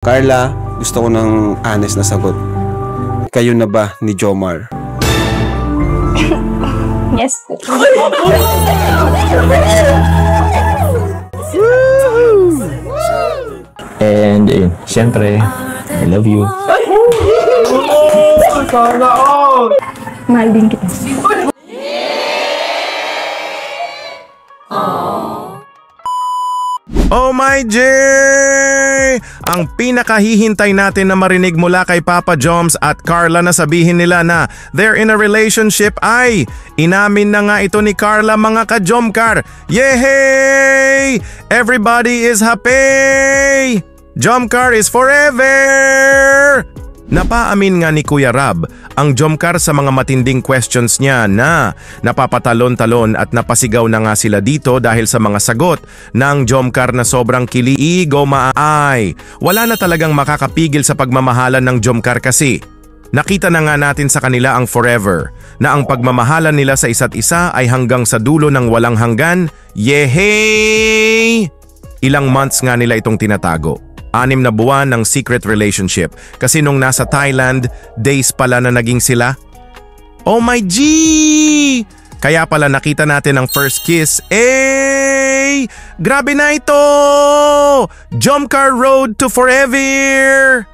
Carla, gusto ko ng honest na sagot. Kayo na ba ni Jomar? Yes po. And syempre, I love you. Sana all! Mahal din kita. Oh my J! Ang pinakahihintay natin na marinig mula kay Papa Joms at Carla na sabihin nila na they're in a relationship ay inamin na nga ito ni Carla, mga ka-Jomcar. Yehey! Everybody is happy! Jomcar is forever! Napaamin nga ni Kuya Rab ang Jomcar sa mga matinding questions niya na napapatalon-talon at napasigaw na nga sila dito dahil sa mga sagot ng Jomcar na sobrang kiliigo maay. Wala na talagang makakapigil sa pagmamahalan ng Jomcar kasi nakita na nga natin sa kanila ang forever, na ang pagmamahalan nila sa isa't isa ay hanggang sa dulo ng walang hanggan. Yehey! Ilang months nga nila itong tinatago. 6 na buwan ng secret relationship kasi nung nasa Thailand, days pala na naging sila. Oh my G! Kaya pala nakita natin ang first kiss. Eh! Grabe na ito! Jomcar Road to Forever!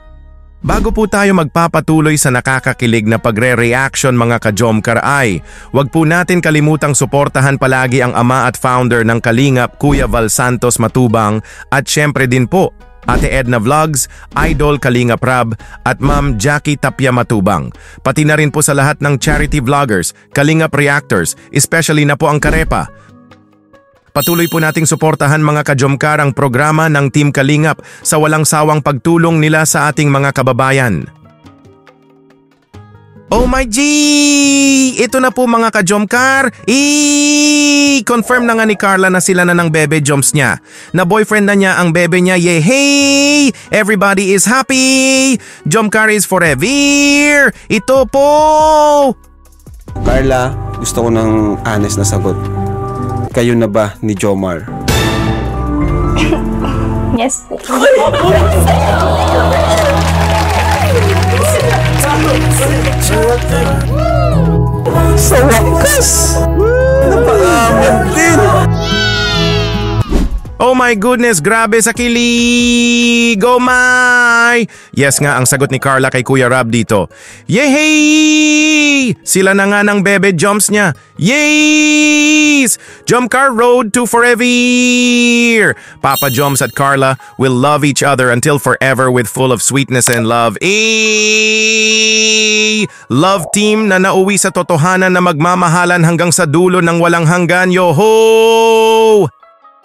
Bago po tayo magpapatuloy sa nakakakilig na pagre-reaction mga ka-Jomcar ay, wag po natin kalimutang suportahan palagi ang ama at founder ng Kalingap, Kuya Val Santos Matubang, at syempre din po Ate Edna Vlogs, Idol Kalingap Rab at Ma'am Jackie Tapia Matubang. Pati na rin po sa lahat ng charity vloggers, Kalingap Reactors, especially na po ang Karepa. Patuloy po nating suportahan mga ka-Jomcar ang programa ng Team Kalingap sa walang sawang pagtulong nila sa ating mga kababayan. Oh my G! Ito na po mga ka-Jomcar. Confirm na nga ni Carla na sila na ng bebe Joms niya. Na boyfriend na niya ang bebe niya. Yehey! Everybody is happy! Jomcar is forever! Ito po! Carla, gusto ko ng honest na sagot. Kayo na ba ni Jomar? Yes po. Sa wakas! Napakaman din! Oh my goodness, grabe sa kilig! Oh my! Yes nga ang sagot ni Carla kay Kuya Rab dito. Yehey! Sila na nga ng bebe Joms niya. Yes! Jomcar Road to Forever! Papa Joms at Carla will love each other until forever with full of sweetness and love. Love team na nauwi sa totohanan na magmamahalan hanggang sa dulo ng walang hanggan. Yoho!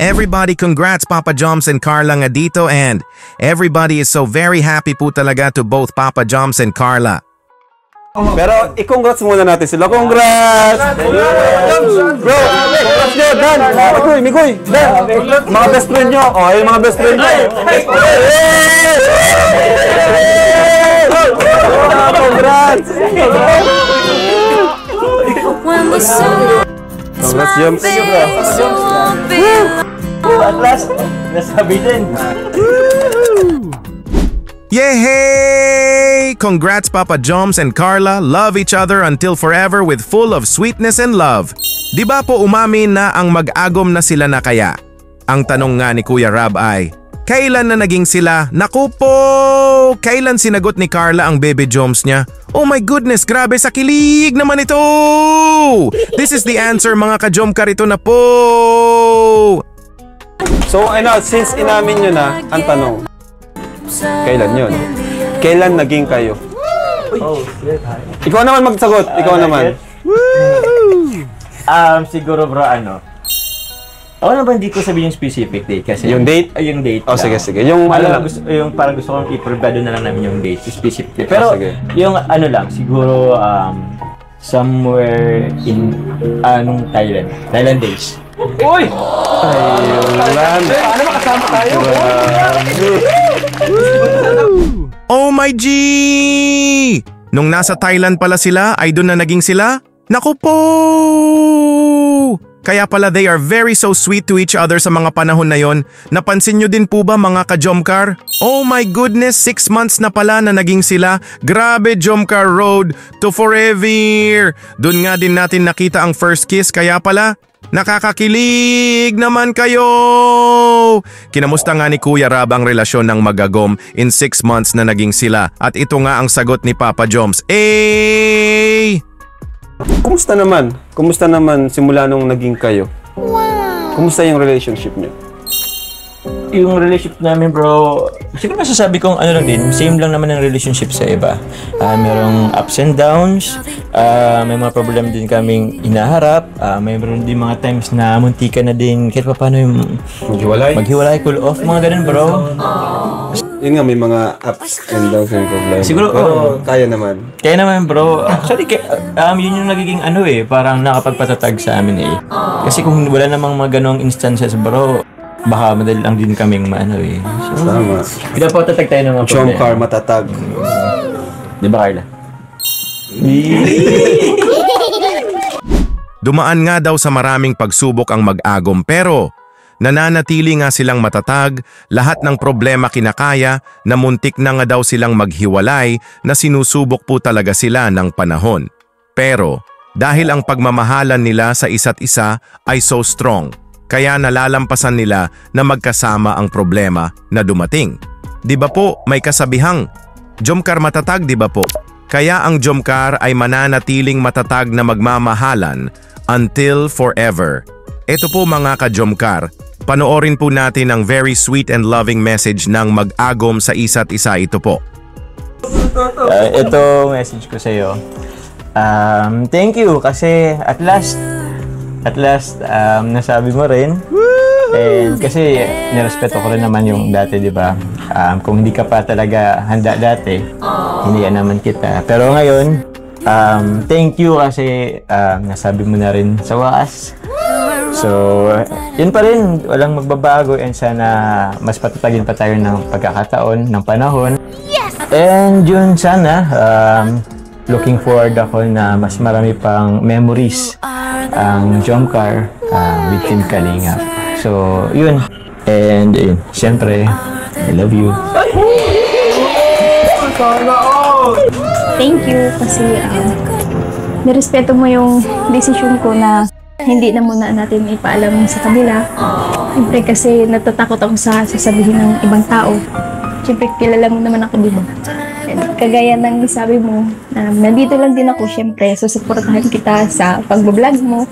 Everybody congrats Papa Joms and Carla nga dito, and everybody is so very happy po talaga to both Papa Joms and Carla. Pero i-congrats muna natin sila. Congrats! Bro, congrats nyo, Dan! Mikoy, Dan! Mga best friend nyo. O, ayun mga best friend nyo. Congrats! Congrats, Joms. At last, nasabi din. Yehey! Congrats Papa Joms and Carla, love each other until forever with full of sweetness and love. Di ba po umamin na ang mag-agom na sila na kaya? Ang tanong nga ni Kuya Rab ay, kailan na naging sila? Naku po! Kailan sinagot ni Carla ang baby Joms niya? Oh my goodness, grabe sa kilig naman ito! This is the answer mga ka-Jomcar, ito na po! So, since inamin nyo na, ang tanong, kailan yun? Kailan naging kayo? Ikaw naman magsagot, ikaw naman. Siguro bro, ako naman hindi ko sabihin yung specific date kasi Yung date? Yung date. Oh, sige. Yung yung parang gusto kong i-provide na lang namin yung date, specific date. Pero sige. yung lang, siguro somewhere in Thailand days. Uy! Thailand. Ano makasama tayo? Oh my G! Nung nasa Thailand pala sila, ay doon na naging sila? Naku po! Kaya pala they are very so sweet to each other sa mga panahon na yon. Napansin nyo din po ba mga ka-Jomcar? Oh my goodness, 6 months na pala na naging sila. Grabe Jomcar Road to Forever. Doon nga din natin nakita ang first kiss kaya pala nakakakilig naman kayo! Kinamusta nga ni Kuya Rab ang relasyon ng mag-agom in 6 months na naging sila at ito nga ang sagot ni Papa Joms. Kumusta naman? Kumusta naman simula nung naging kayo? Wow! Kumusta yung relationship niyo? Yung relationship namin, bro, siguro masasabi kong ano lang din, same lang naman ang relationship sa iba. Merong ups and downs, may mga problem din kaming hinaharap, mayroon din mga times na muntika na din kahit pa paano yung maghiwalay, cool off, mga ganun, bro. Yun nga, may mga ups and downs yung problema. Siguro, pero kaya naman. Kaya naman, bro. Actually, yun yung nagiging ano parang nakapagpatatag sa amin eh. Kasi kung wala namang mga ganong instances, bro, baka madali lang din kaming maano So, tama. pinapatatag tayo ng mga problema. Jomcar matatag. Di ba, Carla? Dumaan nga daw sa maraming pagsubok ang mag-agom pero nananatili nga silang matatag, lahat ng problema kinakaya, na muntik na nga daw silang maghiwalay na sinusubok po talaga sila ng panahon. Pero dahil ang pagmamahalan nila sa isa't isa ay so strong, kaya nalalampasan nila na magkasama ang problema na dumating. Di ba po may kasabihang, Jomcar matatag di ba po? Kaya ang Jomcar ay mananatiling matatag na magmamahalan until forever. Ito po mga ka-Jomcar, panoorin po natin ang very sweet and loving message ng mag-agom sa isa't isa. Ito po. Ito message ko sa iyo. Thank you kasi at last nasabi mo rin. And kasi nirespeto ko rin naman yung dati, di ba? Kung hindi ka pa talaga handa dati, hindi naman kita. Pero ngayon, thank you kasi nasabi mo na rin sa wakas. So, yun pa rin, walang magbabago and sana mas patatagin pa tayo ng pagkakataon, ng panahon. Yes! And yun sana, looking forward ako na mas marami pang memories ang Jomcar with Team Kalingap. So, yun. And siyempre, I love you. Thank you kasi nirespeto mo yung desisyon ko na hindi na muna natin ipaalam sa kanila. Siyempre kasi natatakot ako sa sasabihin ng ibang tao. Siyempre kilala mo naman ako, di ba? Kagaya ng sabi mo, nandito lang din ako, siyempre, susuportahan kita sa pag-vlog mo,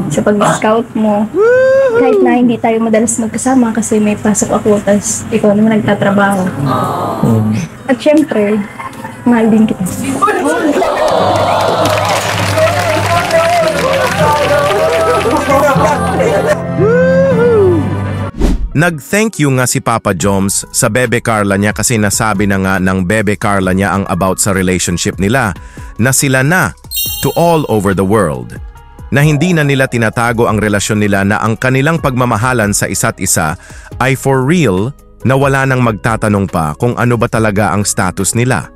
sa pag-scout mo. Kahit na hindi tayo madalas magkasama kasi may pasok ako, tapos ikaw naman nagtatrabaho. At siyempre, mahal din kita. Nag-thank you nga si Papa Joms sa bebe Carla niya kasi nasabi na nga ng bebe Carla niya ang about sa relationship nila na sila na to all over the world. Na hindi na nila tinatago ang relasyon nila na ang kanilang pagmamahalan sa isa't isa ay for real na wala nang magtatanong pa kung ano ba talaga ang status nila.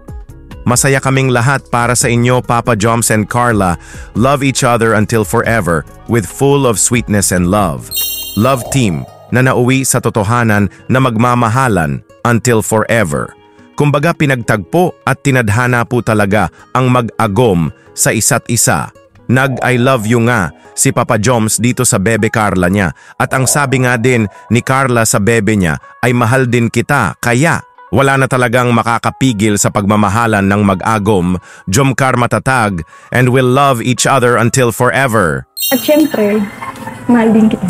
Masaya kaming lahat para sa inyo, Papa Joms and Carla. Love each other until forever with full of sweetness and love. Love team na nauwi sa totohanan na magmamahalan until forever. Kumbaga pinagtagpo at tinadhana po talaga ang mag-agom sa isa't isa. Nag-I love you nga si Papa Joms dito sa bebe Carla niya at ang sabi nga din ni Carla sa bebe niya ay mahal din kita kaya wala na talagang makakapigil sa pagmamahalan ng mag-agom, Jomcar matatag, and will love each other until forever. At siyempre, mahal din kita.